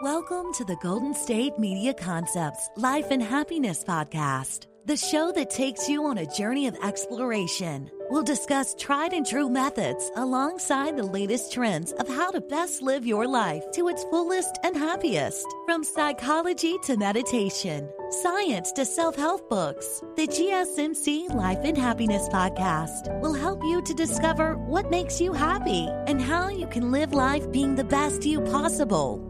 Welcome to the Golden State Media Concepts Life and Happiness Podcast, the show that takes you on a journey of exploration. We'll discuss tried and true methods alongside the latest trends of how to best live your life to its fullest and happiest. From psychology to meditation, science to self-help books, the GSMC Life and Happiness Podcast will help you to discover what makes you happy and how you can live life being the best you possible.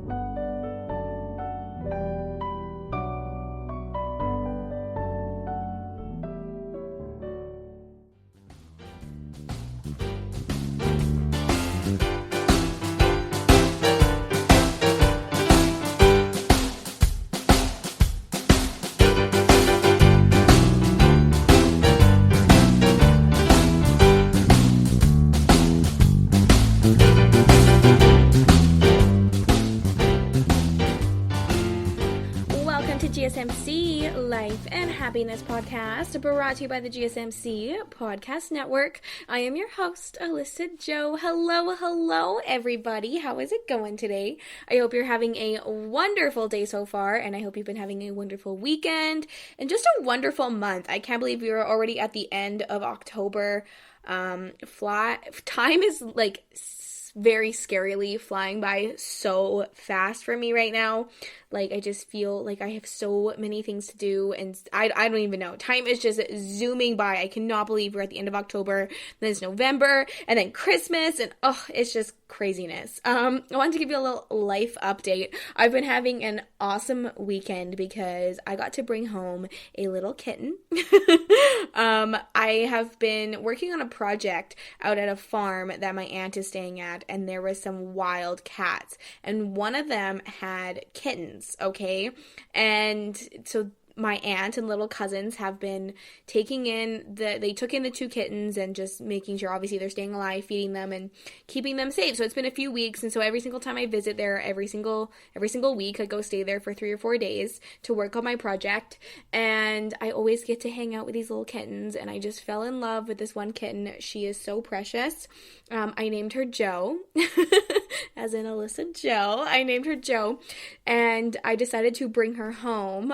GSMC Life and Happiness Podcast, brought to you by the GSMC Podcast Network. I am your host, Alyssa Jo. Hello, everybody. How is it going today? I hope you're having a wonderful day so far, and I hope you've been having a wonderful weekend and just a wonderful month. I can't believe we are already at the end of October. Time is like very scarily flying by so fast for me right now. Like, I just feel like I have so many things to do, and I don't even know. Time is just zooming by. I cannot believe we're at the end of October, then it's November, and then Christmas, and it's just craziness. I wanted to give you a little life update. I've been having an awesome weekend because I got to bring home a little kitten. I have been working on a project out at a farm that my aunt is staying at, and there was some wild cats, and one of them had kittens. Okay, and so my aunt and little cousins have been they took in the two kittens and just making sure obviously they're staying alive, feeding them and keeping them safe. So it's been a few weeks, and so every single time I visit there, every single week I go stay there for 3 or 4 days to work on my project, and I always get to hang out with these little kittens, and I just fell in love with this one kitten. She is so precious. I named her Jo, as in Alyssa Jo. I named her Jo, and I decided to bring her home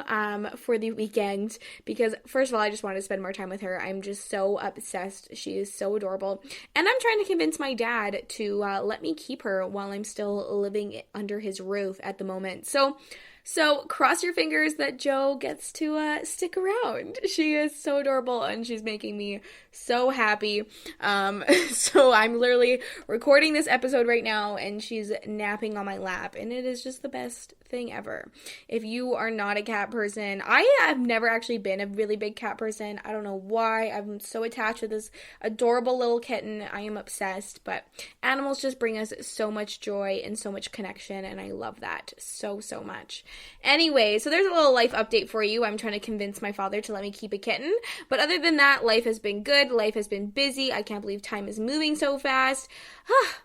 for the weekend because, first of all, I just wanted to spend more time with her. I'm just so obsessed. She is so adorable, and I'm trying to convince my dad to let me keep her while I'm still living under his roof at the moment. So cross your fingers that Jo gets to stick around. She is so adorable, and she's making me so happy. So I'm literally recording this episode right now, and she's napping on my lap, and it is just the best thing ever. If you are not a cat person, I have never actually been a really big cat person. I don't know why. I'm so attached to this adorable little kitten. I am obsessed, but animals just bring us so much joy and so much connection, and I love that so much. Anyway, so there's a little life update for you. I'm trying to convince my father to let me keep a kitten, but other than that, life has been good. Life has been busy. I can't believe time is moving so fast,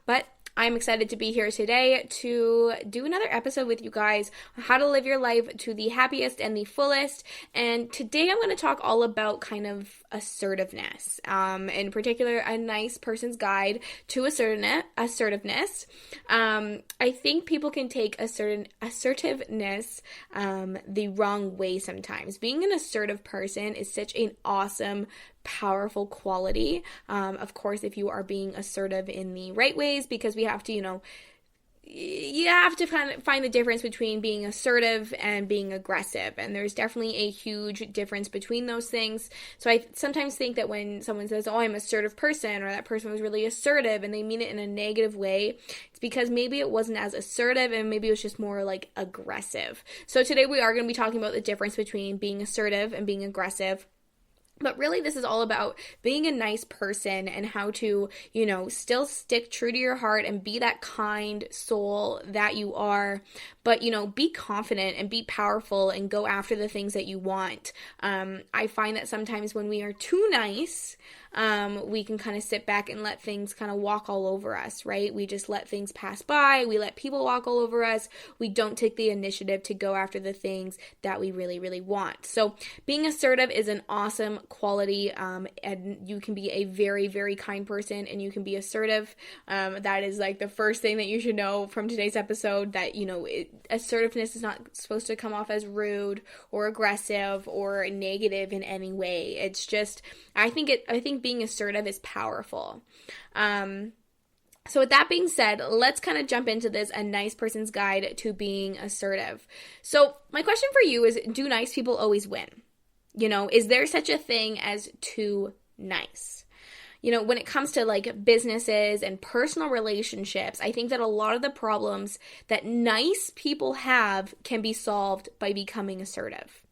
but I'm excited to be here today to do another episode with you guys on how to live your life to the happiest and the fullest. And today I'm going to talk all about kind of assertiveness, in particular, a nice person's guide to assertiveness. I think people can take assertiveness the wrong way sometimes. Being an assertive person is such an awesome, powerful quality. Of course, if you are being assertive in the right ways, because we have to, you have to kind of find the difference between being assertive and being aggressive, and there's definitely a huge difference between those things. So I sometimes think that when someone says, I'm an assertive person, or that person was really assertive, and they mean it in a negative way, it's because maybe it wasn't as assertive, and maybe it was just more like aggressive. So today we are going to be talking about the difference between being assertive and being aggressive. But really, this is all about being a nice person and how to, still stick true to your heart and be that kind soul that you are, but, be confident and be powerful and go after the things that you want. I find that sometimes when we are too nice, we can kind of sit back and let things kind of walk all over us, right? We just let things pass by. We let people walk all over us. We don't take the initiative to go after the things that we really, really want. So being assertive is an awesome quality, and you can be a very, very kind person, and you can be assertive. That is like the first thing that you should know from today's episode, that, assertiveness is not supposed to come off as rude or aggressive or negative in any way. It's just, I think being assertive is powerful. So with that being said, let's kind of jump into this, a nice person's guide to being assertive. So my question for you is, do nice people always win? Is there such a thing as too nice? When it comes to like businesses and personal relationships, I think that a lot of the problems that nice people have can be solved by becoming assertive.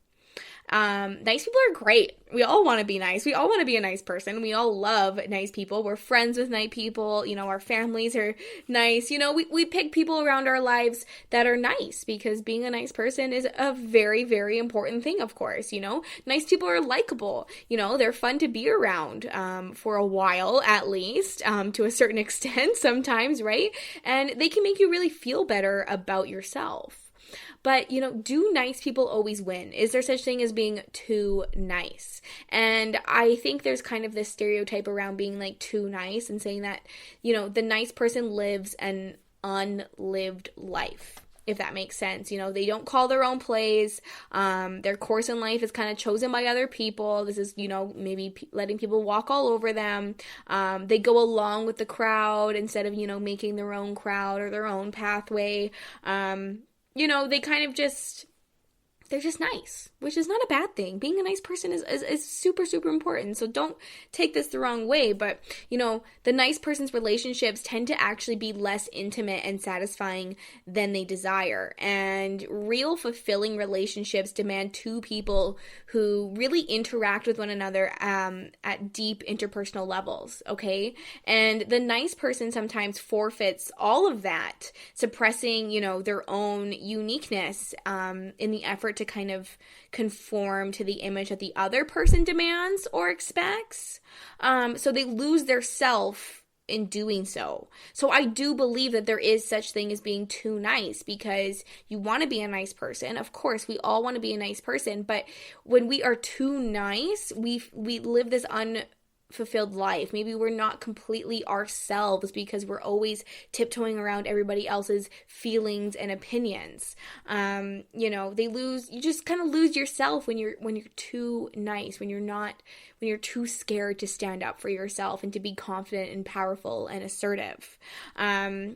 Nice people are great. We all want to be nice. We all want to be a nice person. We all love nice people. We're friends with nice people. Our families are nice. We pick people around our lives that are nice, because being a nice person is a very, very important thing, of course. Nice people are likable. They're fun to be around, for a while, at least, to a certain extent sometimes, right? And they can make you really feel better about yourself. But, do nice people always win? Is there such thing as being too nice? And I think there's kind of this stereotype around being like too nice, and saying that, the nice person lives an unlived life, if that makes sense. They don't call their own plays. Their course in life is kind of chosen by other people. This is, maybe letting people walk all over them. They go along with the crowd instead of, making their own crowd or their own pathway. They kind of they're just nice, which is not a bad thing. Being a nice person is super, super important. So don't take this the wrong way. But, the nice person's relationships tend to actually be less intimate and satisfying than they desire. And real fulfilling relationships demand two people who really interact with one another at deep interpersonal levels, okay? And the nice person sometimes forfeits all of that, suppressing, their own uniqueness in the effort to kind of conform to the image that the other person demands or expects. So they lose their self in doing so. So I do believe that there is such thing as being too nice, because you want to be a nice person. Of course, we all want to be a nice person, but when we are too nice, we live this fulfilled life. Maybe we're not completely ourselves because we're always tiptoeing around everybody else's feelings and opinions. You just kind of lose yourself when you're too nice, when you're too scared to stand up for yourself and to be confident and powerful and assertive. I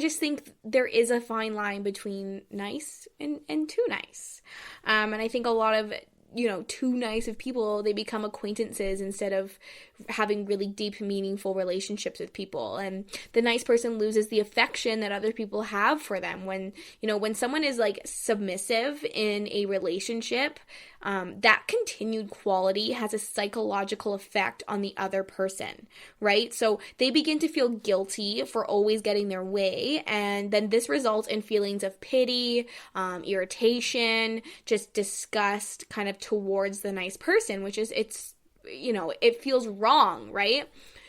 just think there is a fine line between nice and too nice. And I think a lot of too nice of people, they become acquaintances instead of having really deep, meaningful relationships with people. And the nice person loses the affection that other people have for them. When someone is like submissive in a relationship, that continued quality has a psychological effect on the other person, right? So they begin to feel guilty for always getting their way, and then this results in feelings of pity, irritation, just disgust kind of towards the nice person, which is, it feels wrong, right?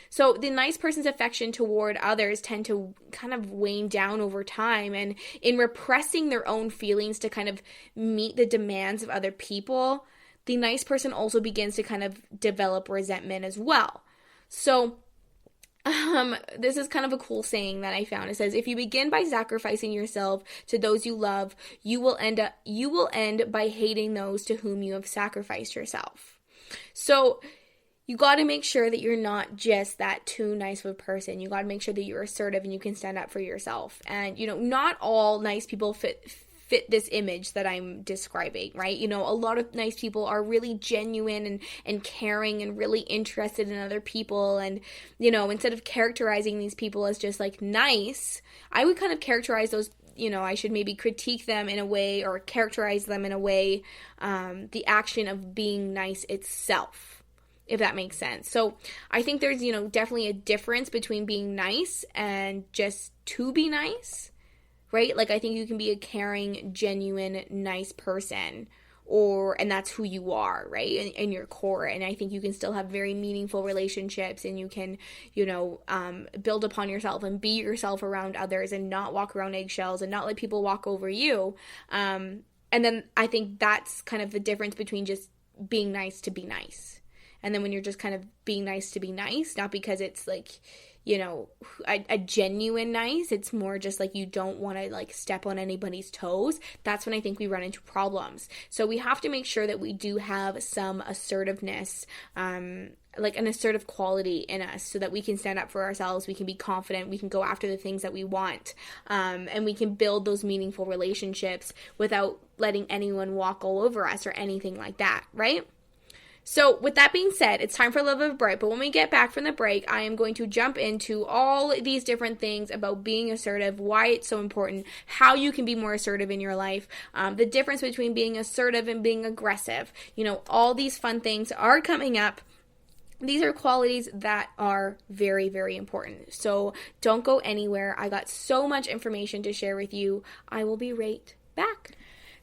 So the nice person's affection toward others tend to kind of wane down over time, and in repressing their own feelings to kind of meet the demands of other people, the nice person also begins to kind of develop resentment as well. So this is kind of a cool saying that I found. It says, if you begin by sacrificing yourself to those you love, you will end by hating those to whom you have sacrificed yourself. So you got to make sure that you're not just that too nice of a person. You got to make sure that you're assertive and you can stand up for yourself. And, not all nice people fit this image that I'm describing, right? A lot of nice people are really genuine and caring and really interested in other people. And, instead of characterizing these people as just like nice, I would kind of characterize those, I should maybe critique them in a way, or characterize them in a way, the action of being nice itself, if that makes sense. So I think there's, definitely a difference between being nice and just to be nice, right? Like, I think you can be a caring, genuine, nice person, and that's who you are, right? In your core. And I think you can still have very meaningful relationships, and you can, build upon yourself and be yourself around others and not walk around eggshells and not let people walk over you. And then I think that's kind of the difference between just being nice to be nice. And then when you're just kind of being nice to be nice, not because it's like, a genuine nice, it's more just like you don't want to like step on anybody's toes. That's when I think we run into problems. So we have to make sure that we do have some assertiveness, like an assertive quality in us, so that we can stand up for ourselves, we can be confident, we can go after the things that we want, and we can build those meaningful relationships without letting anyone walk all over us or anything like that, right? So with that being said, it's time for a little bit of a break. But when we get back from the break, I am going to jump into all these different things about being assertive, why it's so important, how you can be more assertive in your life, the difference between being assertive and being aggressive. All these fun things are coming up. These are qualities that are very, very important. So don't go anywhere. I got so much information to share with you. I will be right back.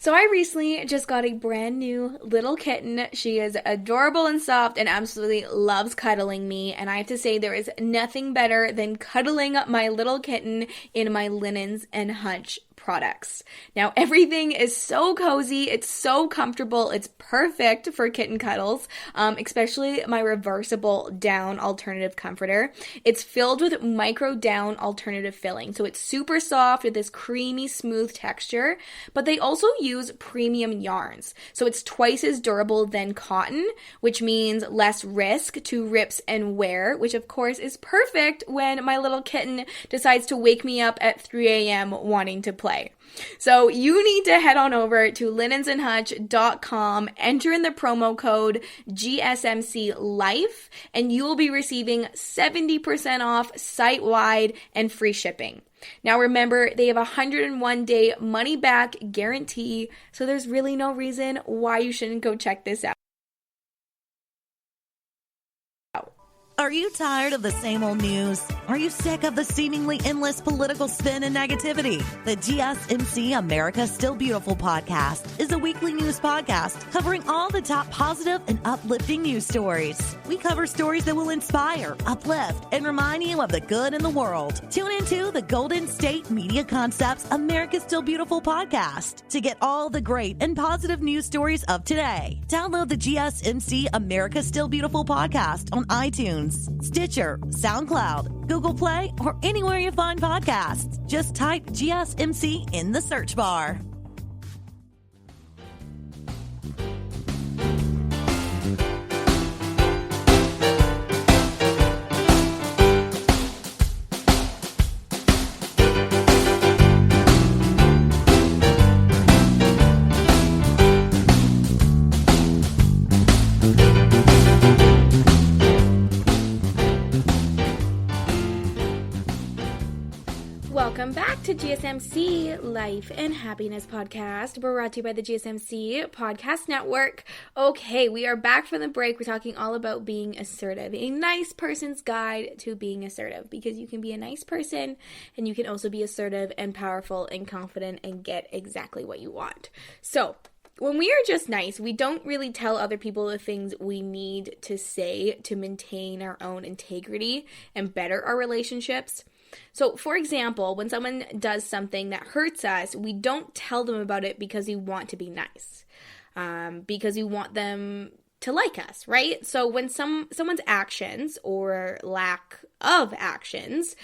So I recently just got a brand new little kitten. She is adorable and soft and absolutely loves cuddling me. And I have to say, there is nothing better than cuddling my little kitten in my Linens and Hutch products. Now, everything is so cozy, it's so comfortable, it's perfect for kitten cuddles, especially my reversible down alternative comforter. It's filled with micro down alternative filling, so it's super soft with this creamy, smooth texture, but they also use premium yarns, so it's twice as durable than cotton, which means less risk to rips and wear, which of course is perfect when my little kitten decides to wake me up at 3 a.m. wanting to play. So you need to head on over to linensandhutch.com, enter in the promo code GSMC Life, and you will be receiving 70% off site-wide and free shipping. Now remember, they have a 101-day money-back guarantee, so there's really no reason why you shouldn't go check this out. Are you tired of the same old news? Are you sick of the seemingly endless political spin and negativity? The GSMC America's Still Beautiful podcast is a weekly news podcast covering all the top positive and uplifting news stories. We cover stories that will inspire, uplift, and remind you of the good in the world. Tune into the Golden State Media Concepts America's Still Beautiful podcast to get all the great and positive news stories of today. Download the GSMC America's Still Beautiful podcast on iTunes, Stitcher, SoundCloud, Google Play, or anywhere you find podcasts. Just type GSMC in the search bar. Welcome back to GSMC Life and Happiness Podcast, brought to you by the GSMC Podcast Network. Okay, we are back from the break. We're talking all about being assertive, a nice person's guide to being assertive, because you can be a nice person and you can also be assertive and powerful and confident and get exactly what you want. So, when we are just nice, we don't really tell other people the things we need to say to maintain our own integrity and better our relationships. So, for example, when someone does something that hurts us, we don't tell them about it because we want to be nice, because we want them to like us, right? So when someone's actions or lack of actions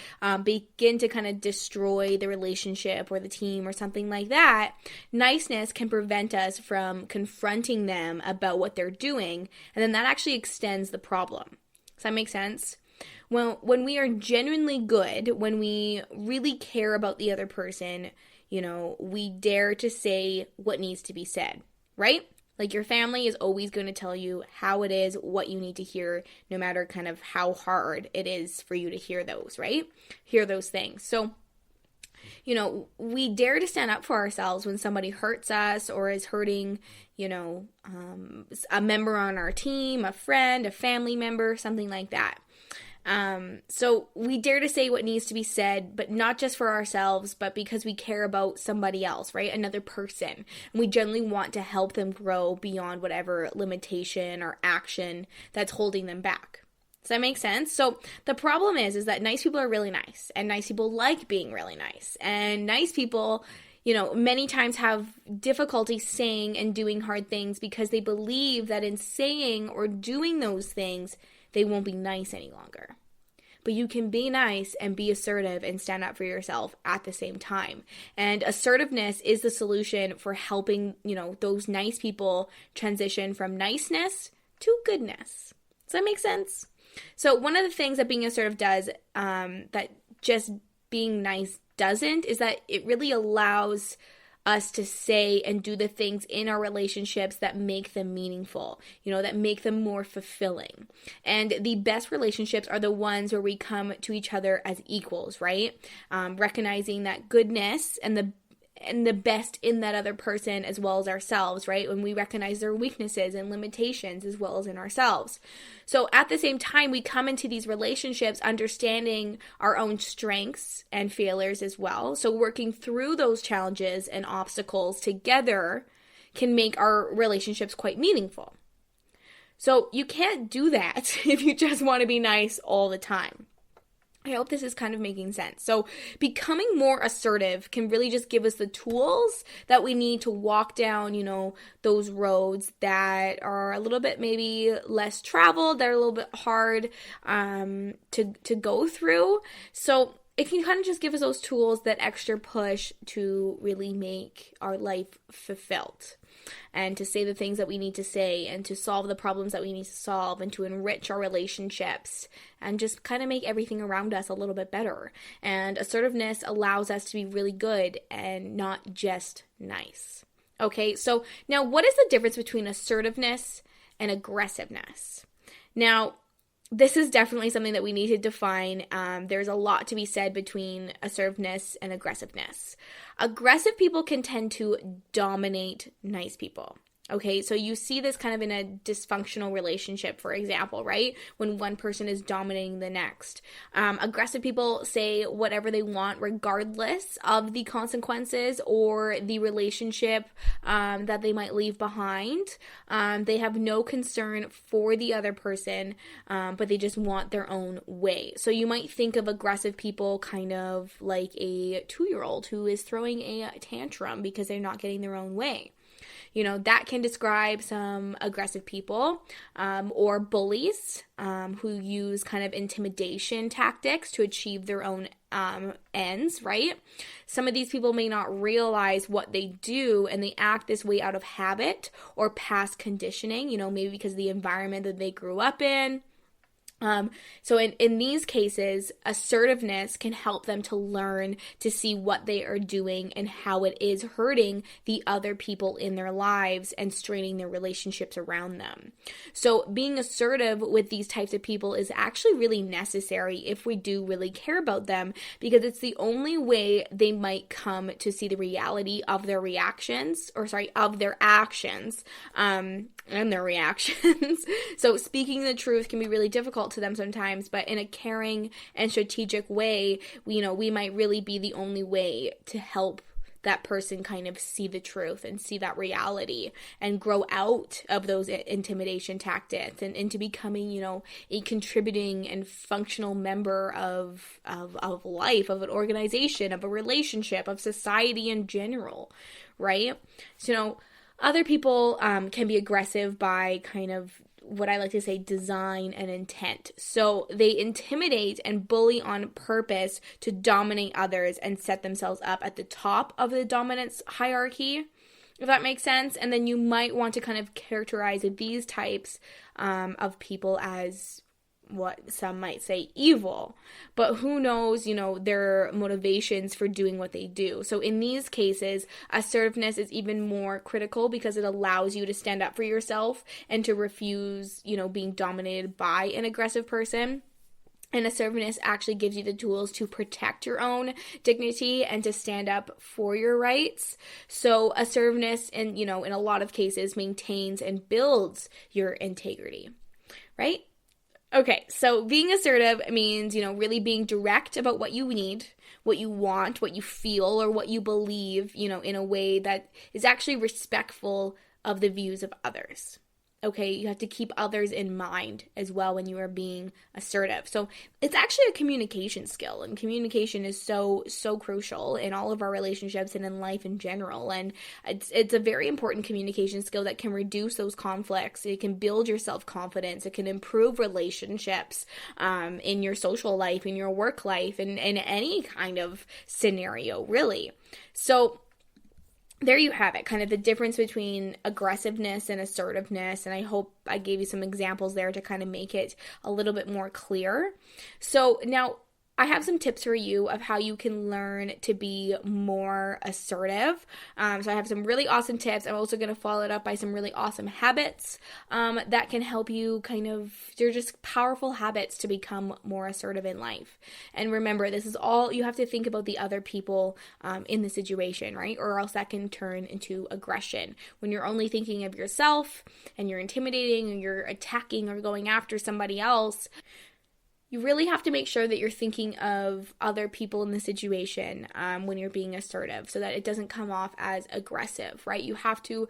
begin to kind of destroy the relationship or the team or something like that, niceness can prevent us from confronting them about what they're doing, and then that actually extends the problem. Does that make sense? When we are genuinely good, when we really care about the other person, we dare to say what needs to be said, right? Like, your family is always going to tell you how it is, what you need to hear, no matter kind of how hard it is for you to hear those, right? Hear those things. So, we dare to stand up for ourselves when somebody hurts us or is hurting, a member on our team, a friend, a family member, something like that. So we dare to say what needs to be said, but not just for ourselves, but because we care about somebody else, right? Another person. And we generally want to help them grow beyond whatever limitation or action that's holding them back. Does that make sense? So the problem is that nice people are really nice, and nice people like being really nice. And nice people, many times have difficulty saying and doing hard things because they believe that in saying or doing those things, they won't be nice any longer. But you can be nice and be assertive and stand up for yourself at the same time. And assertiveness is the solution for helping, those nice people transition from niceness to goodness. Does that make sense? So one of the things that being assertive does, that just being nice doesn't, is that it really allows us to say and do the things in our relationships that make them meaningful, that make them more fulfilling. And the best relationships are the ones where we come to each other as equals, right? Recognizing that goodness and the best in that other person as well as ourselves, right? When we recognize their weaknesses and limitations as well as in ourselves. So at the same time, we come into these relationships understanding our own strengths and failures as well. So working through those challenges and obstacles together can make our relationships quite meaningful. So you can't do that if you just want to be nice all the time. I hope this is kind of making sense. So becoming more assertive can really just give us the tools that we need to walk down, those roads that are a little bit maybe less traveled, that are a little bit hard to go through. So it can kind of just give us those tools, that extra push to really make our life fulfilled. And to say the things that we need to say, and to solve the problems that we need to solve, and to enrich our relationships, and just kind of make everything around us a little bit better. And assertiveness allows us to be really good and not just nice. Okay, so now what is the difference between assertiveness and aggressiveness? Now, this is definitely something that we need to define. There's a lot to be said between assertiveness and aggressiveness. Aggressive people can tend to dominate nice people. Okay, so you see this kind of in a dysfunctional relationship, for example, right? When one person is dominating the next. Aggressive people say whatever they want regardless of the consequences or the relationship that they might leave behind. They have no concern for the other person, but they just want their own way. So you might think of aggressive people kind of like a 2-year-old who is throwing a tantrum because they're not getting their own way. That can describe some aggressive people, or bullies who use kind of intimidation tactics to achieve their own ends, right? Some of these people may not realize what they do, and they act this way out of habit or past conditioning, maybe because of the environment that they grew up in. So in these cases, assertiveness can help them to learn to see what they are doing and how it is hurting the other people in their lives and straining their relationships around them. So being assertive with these types of people is actually really necessary if we do really care about them, because it's the only way they might come to see the reality of their of their actions, and their reactions. So speaking the truth can be really difficult to them sometimes, but in a caring and strategic way, we might really be the only way to help that person kind of see the truth and see that reality and grow out of those intimidation tactics and into becoming, a contributing and functional member of life, of an organization, of a relationship, of society in general, right? So, other people can be aggressive by kind of what I like to say design and intent. So they intimidate and bully on purpose to dominate others and set themselves up at the top of the dominance hierarchy, if that makes sense. And then you might want to kind of characterize these types of people as what some might say evil, but who knows, their motivations for doing what they do. So in these cases, assertiveness is even more critical because it allows you to stand up for yourself and to refuse, being dominated by an aggressive person. And assertiveness actually gives you the tools to protect your own dignity and to stand up for your rights. So assertiveness, in a lot of cases, maintains and builds your integrity, right? Okay, so being assertive means, really being direct about what you need, what you want, what you feel, or what you believe, in a way that is actually respectful of the views of others. Okay, you have to keep others in mind as well when you are being assertive. So it's actually a communication skill, and communication is so crucial in all of our relationships and in life in general. And it's a very important communication skill that can reduce those conflicts. It can build your self-confidence. It can improve relationships in your social life, in your work life, in any kind of scenario, really. So there you have it, kind of the difference between aggressiveness and assertiveness, and I hope I gave you some examples there to kind of make it a little bit more clear. So now I have some tips for you of how you can learn to be more assertive. So I have some really awesome tips. I'm also going to follow it up by some really awesome habits that can help you they're just powerful habits to become more assertive in life. And remember, this is all, you have to think about the other people in the situation, right? Or else that can turn into aggression. When you're only thinking of yourself and you're intimidating and you're attacking or going after somebody else, you really have to make sure that you're thinking of other people in the situation when you're being assertive so that it doesn't come off as aggressive, right? You have to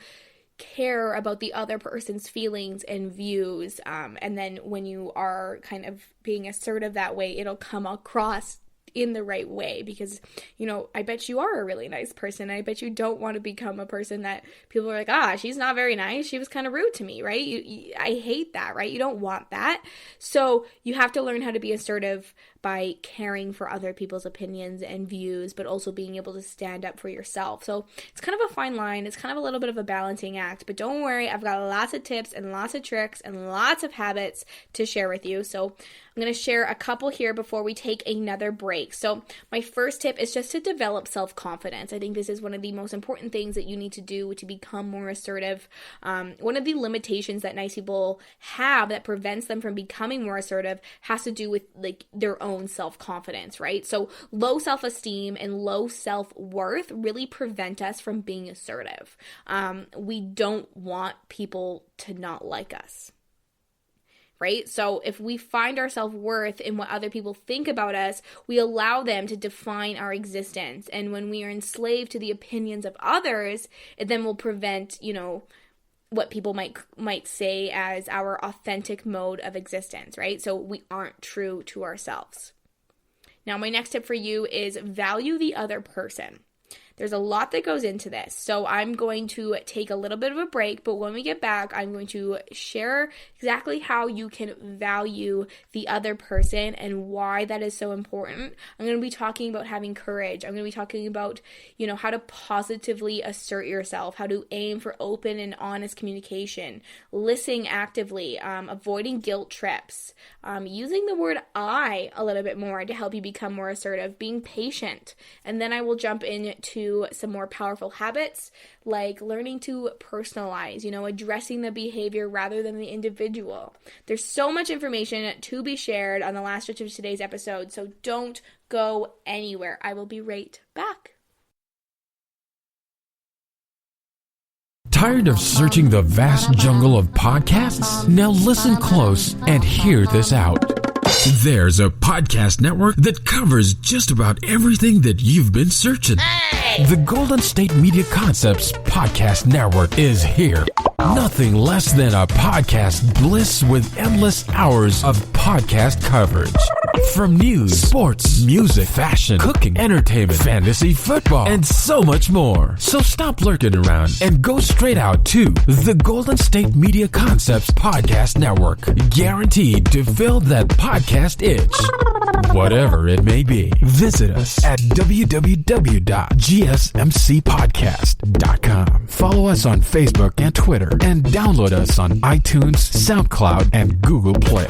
care about the other person's feelings and views. And then when you are kind of being assertive that way, it'll come across in the right way because, I bet you are a really nice person. I bet you don't want to become a person that people are like, she's not very nice. She was kind of rude to me, right? I hate that, right? You don't want that. So you have to learn how to be assertive by caring for other people's opinions and views, but also being able to stand up for yourself. So it's kind of a fine line. It's kind of a little bit of a balancing act, but don't worry. I've got lots of tips and lots of tricks and lots of habits to share with you. So I'm going to share a couple here before we take another break. So my first tip is just to develop self-confidence. I think this is one of the most important things that you need to do to become more assertive. One of the limitations that nice people have that prevents them from becoming more assertive has to do with their own self-confidence, right? So low self-esteem and low self-worth really prevent us from being assertive. We don't want people to not like us. Right? So if we find our self-worth in what other people think about us, we allow them to define our existence. And when we are enslaved to the opinions of others, it then will prevent, what people might say as our authentic mode of existence, right? So we aren't true to ourselves. Now, my next tip for you is value the other person. There's a lot that goes into this, so I'm going to take a little bit of a break, but when we get back, I'm going to share exactly how you can value the other person and why that is so important. I'm going to be talking about having courage. I'm going to be talking about, how to positively assert yourself, how to aim for open and honest communication, listening actively, avoiding guilt trips, using the word I a little bit more to help you become more assertive, being patient, and then I will jump into some more powerful habits like learning to personalize, addressing the behavior rather than the individual. There's so much information to be shared on the last stretch of today's episode, so don't go anywhere. I will be right back. Tired of searching the vast jungle of podcasts? Now listen close and hear this out. There's a podcast network that covers just about everything that you've been searching. The Golden State Media Concepts Podcast Network is here. Nothing less than a podcast bliss with endless hours of podcast coverage. From news, sports, music, fashion, cooking, entertainment, fantasy, football, and so much more. So stop lurking around and go straight out to the Golden State Media Concepts Podcast Network. Guaranteed to fill that podcast itch. Whatever it may be. Visit us at www.gsmcpodcast.com. Follow us on Facebook and Twitter, and download us on iTunes, SoundCloud, and Google Play.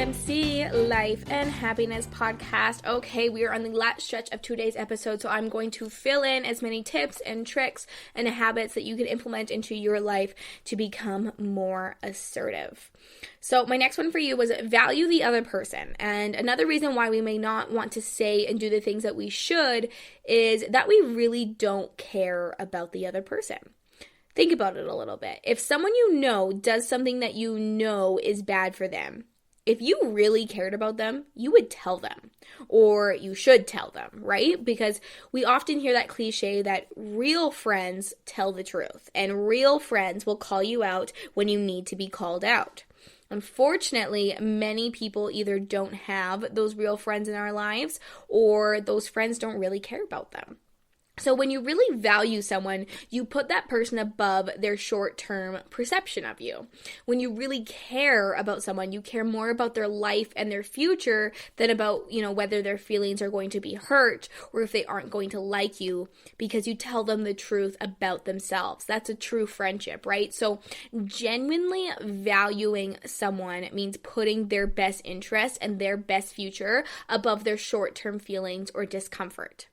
GSMC Life and Happiness Podcast. Okay, we are on the last stretch of today's episode, so I'm going to fill in as many tips and tricks and habits that you can implement into your life to become more assertive. So my next one for you was value the other person. And another reason why we may not want to say and do the things that we should is that we really don't care about the other person. Think about it a little bit. If someone you know does something that you know is bad for them, if you really cared about them, you would tell them, or you should tell them, right? Because we often hear that cliche that real friends tell the truth, and real friends will call you out when you need to be called out. Unfortunately, many people either don't have those real friends in our lives, or those friends don't really care about them. So when you really value someone, you put that person above their short-term perception of you. When you really care about someone, you care more about their life and their future than about, whether their feelings are going to be hurt or if they aren't going to like you, because you tell them the truth about themselves. That's a true friendship, right? So genuinely valuing someone means putting their best interest and their best future above their short-term feelings or discomfort.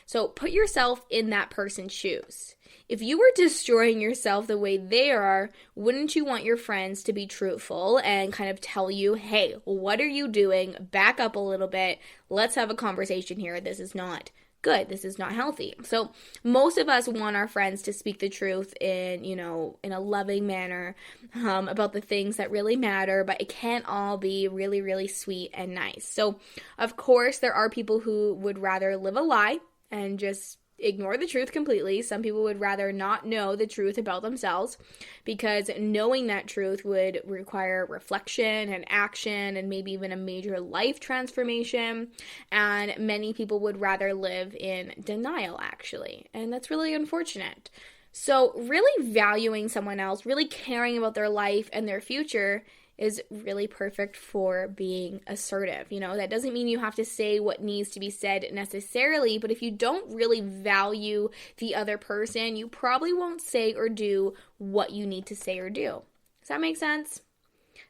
So put yourself in that person's shoes. If you were destroying yourself the way they are, wouldn't you want your friends to be truthful and kind of tell you, hey, what are you doing? Back up a little bit. Let's have a conversation here. This is not good. This is not healthy. So most of us want our friends to speak the truth in a loving manner about the things that really matter, but it can't all be really, really sweet and nice. So of course, there are people who would rather live a lie and just ignore the truth completely. Some people would rather not know the truth about themselves, because knowing that truth would require reflection and action and maybe even a major life transformation. And many people would rather live in denial, actually. And that's really unfortunate. So really valuing someone else, really caring about their life and their future is really perfect for being assertive. That doesn't mean you have to say what needs to be said necessarily, but if you don't really value the other person, you probably won't say or do what you need to say or do. Does that make sense?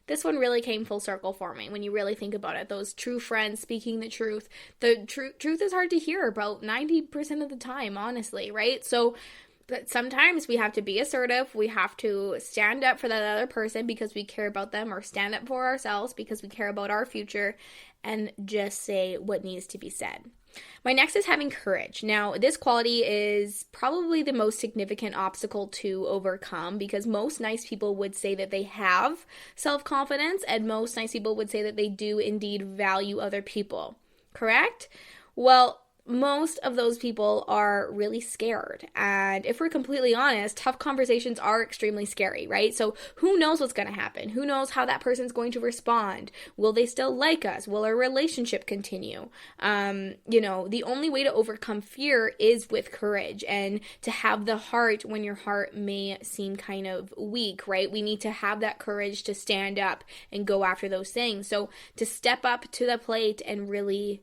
This one really came full circle for me when you really think about it. Those true friends speaking the truth. The truth is hard to hear about 90% of the time, honestly, right? But sometimes we have to be assertive. We have to stand up for that other person because we care about them, or stand up for ourselves because we care about our future, and just say what needs to be said. My next is having courage. Now, this quality is probably the most significant obstacle to overcome, because most nice people would say that they have self-confidence, and most nice people would say that they do indeed value other people. Correct? Well, most of those people are really scared. And if we're completely honest, tough conversations are extremely scary, right? So who knows what's going to happen? Who knows how that person's going to respond? Will they still like us? Will our relationship continue? The only way to overcome fear is with courage, and to have the heart when your heart may seem kind of weak, right? We need to have that courage to stand up and go after those things. So to step up to the plate and really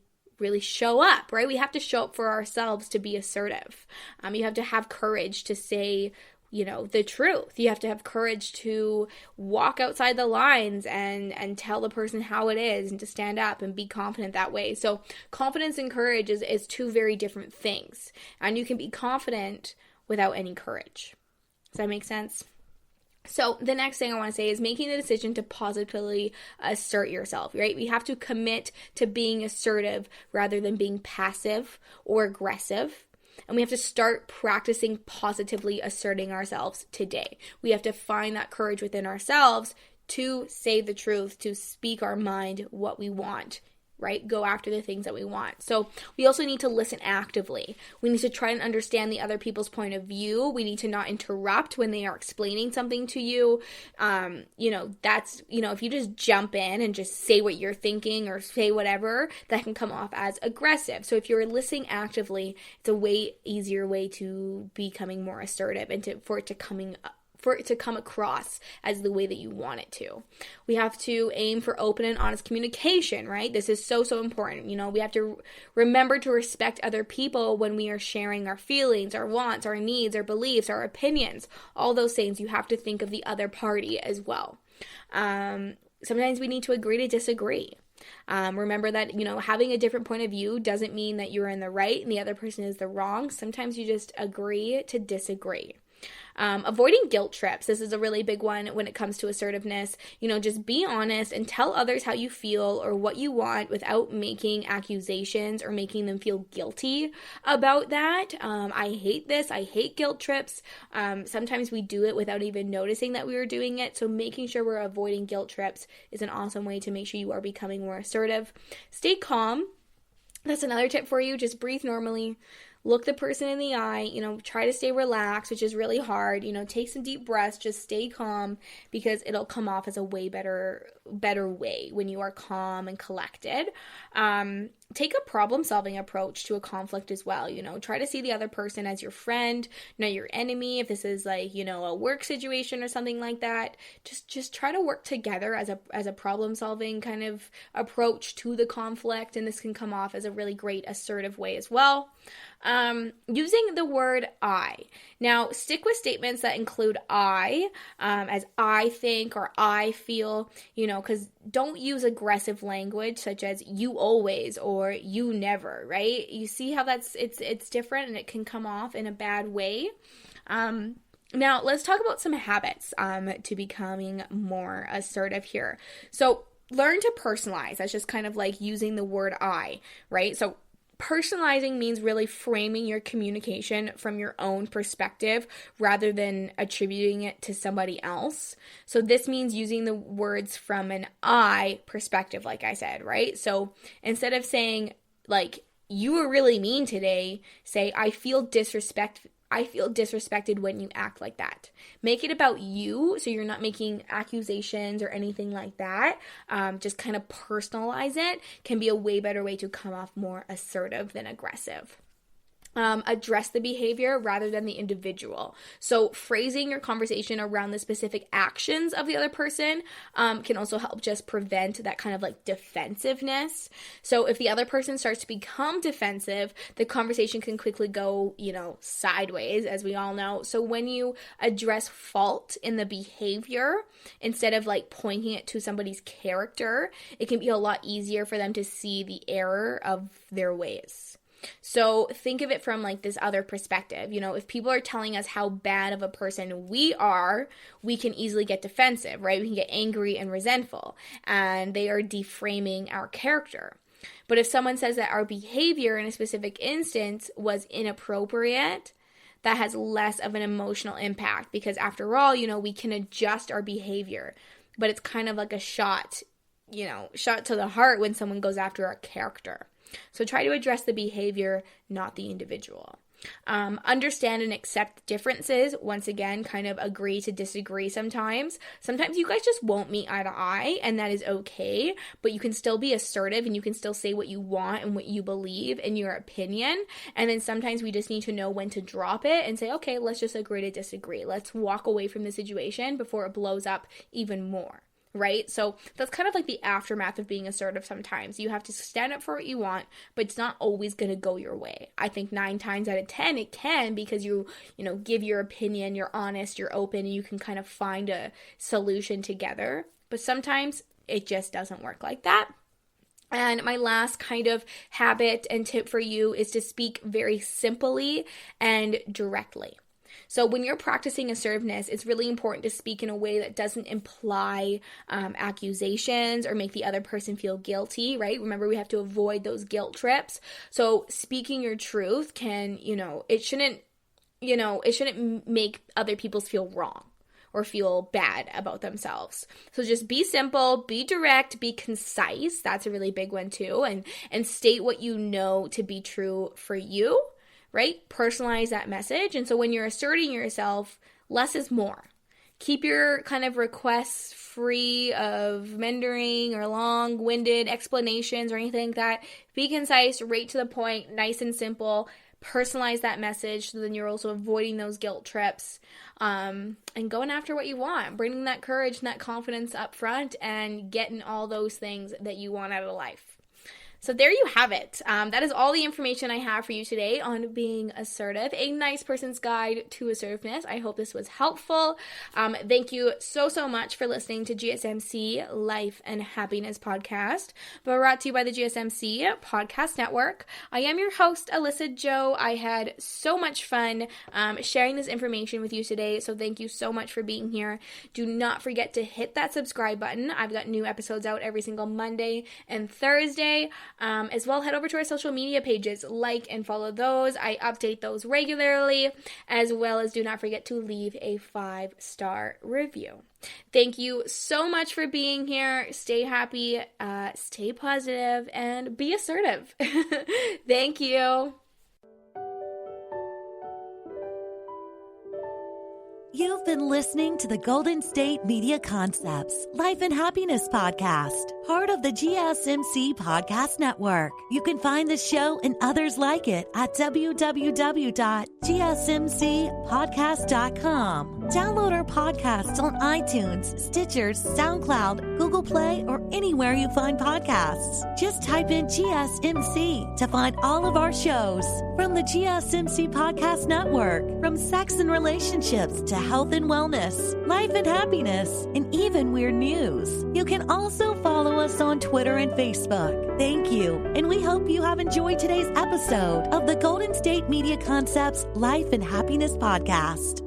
show up, right? We have to show up for ourselves to be assertive. You have to have courage to say, the truth. You have to have courage to walk outside the lines and tell the person how it is, and to stand up and be confident that way. So confidence and courage is two very different things. And you can be confident without any courage. Does that make sense? So the next thing I want to say is making the decision to positively assert yourself, right? We have to commit to being assertive rather than being passive or aggressive. And we have to start practicing positively asserting ourselves today. We have to find that courage within ourselves to say the truth, to speak our mind, what we want, right? Go after the things that we want. So we also need to listen actively. We need to try and understand the other people's point of view. We need to not interrupt when they are explaining something to you. If you just jump in and just say what you're thinking or say whatever, that can come off as aggressive. So if you're listening actively, it's a way easier way to becoming more assertive and for it to come across as the way that you want it to. We have to aim for open and honest communication, right? This is so important. We have to remember to respect other people when we are sharing our feelings, our wants, our needs, our beliefs, our opinions, all those things. You have to think of the other party as well. sometimes we need to agree to disagree. Remember that, having a different point of view doesn't mean that you're in the right and the other person is the wrong. Sometimes you just agree to disagree. Avoiding guilt trips. This is a really big one when it comes to assertiveness. Just be honest and tell others how you feel or what you want without making accusations or making them feel guilty about that. I hate this. I hate guilt trips. Sometimes we do it without even noticing that we were doing it. So making sure we're avoiding guilt trips is an awesome way to make sure you are becoming more assertive. Stay calm. That's another tip for you. Just breathe normally. Look the person in the eye, try to stay relaxed, which is really hard. Take some deep breaths, just stay calm, because it'll come off as a way better way when you are calm and collected. Take a problem-solving approach to a conflict as well. Try to see the other person as your friend, not your enemy. If this is a work situation or something like that, just try to work together as a problem-solving kind of approach to the conflict, and this can come off as a really great assertive way as well. Using the word I. Now, stick with statements that include I, as I think or I feel, because don't use aggressive language such as you always or you never, right? You see how it's different and it can come off in a bad way. Now, let's talk about some habits to becoming more assertive here. So, learn to personalize. That's just kind of like using the word I, right? So, personalizing means really framing your communication from your own perspective rather than attributing it to somebody else. So this means using the words from an I perspective, like I said, right? So instead of saying, you were really mean today, say, I feel disrespected when you act like that. Make it about you, so you're not making accusations or anything like that. Just kind of personalize it. Can be a way better way to come off more assertive than aggressive. Address the behavior rather than the individual. So phrasing your conversation around the specific actions of the other person can also help just prevent that kind of defensiveness. So if the other person starts to become defensive, the conversation can quickly go, sideways, as we all know. So when you address fault in the behavior, instead of pointing it to somebody's character, it can be a lot easier for them to see the error of their ways. So think of it from this other perspective. If people are telling us how bad of a person we are, we can easily get defensive, right? We can get angry and resentful, and they are deframing our character. But if someone says that our behavior in a specific instance was inappropriate, that has less of an emotional impact, because after all, we can adjust our behavior, but it's kind of like a shot to the heart when someone goes after our character. So try to address the behavior, not the individual. Understand and accept differences. Once again, kind of agree to disagree sometimes. Sometimes you guys just won't meet eye to eye, and that is okay, but you can still be assertive and you can still say what you want and what you believe in your opinion. And then sometimes we just need to know when to drop it and say, okay, let's just agree to disagree. Let's walk away from the situation before it blows up even more. Right? So that's kind of the aftermath of being assertive sometimes. You have to stand up for what you want, but it's not always going to go your way. I think 9 times out of 10 it can, because you give your opinion, you're honest, you're open, and you can kind of find a solution together. But sometimes it just doesn't work like that. And my last kind of habit and tip for you is to speak very simply and directly. So when you're practicing assertiveness, it's really important to speak in a way that doesn't imply accusations or make the other person feel guilty, right? Remember, we have to avoid those guilt trips. So speaking your truth can, it shouldn't make other people feel wrong or feel bad about themselves. So just be simple, be direct, be concise. That's a really big one too. And state what you know to be true for you. Right? Personalize that message. And so when you're asserting yourself, less is more. Keep your kind of requests free of meandering or long-winded explanations or anything like that. Be concise, right to the point, nice and simple. Personalize that message, so then you're also avoiding those guilt trips and going after what you want, bringing that courage and that confidence up front and getting all those things that you want out of life. So there you have it. That is all the information I have for you today on being assertive, a nice person's guide to assertiveness. I hope this was helpful. Thank you so much for listening to GSMC Life and Happiness Podcast, brought to you by the GSMC Podcast Network. I am your host, Alyssa Jo. I had so much fun sharing this information with you today, so thank you so much for being here. Do not forget to hit that subscribe button. I've got new episodes out every single Monday and Thursday. As well, head over to our social media pages, like and follow those. I update those regularly, as well as do not forget to leave a 5-star review. Thank you so much for being here. Stay happy, stay positive, and be assertive. Thank you. You've been listening to the Golden State Media Concepts Life and Happiness Podcast, part of the GSMC Podcast Network. You can find the show and others like it at www.gsmcpodcast.com. Download our podcasts on iTunes, Stitcher, SoundCloud, Google Play, or anywhere you find podcasts. Just type in GSMC to find all of our shows. From the GSMC Podcast Network, from sex and relationships to health and wellness, life and happiness, and even weird news. You can also follow us on Twitter and Facebook. Thank you, and we hope you have enjoyed today's episode of the Golden State Media Concepts Life and Happiness Podcast.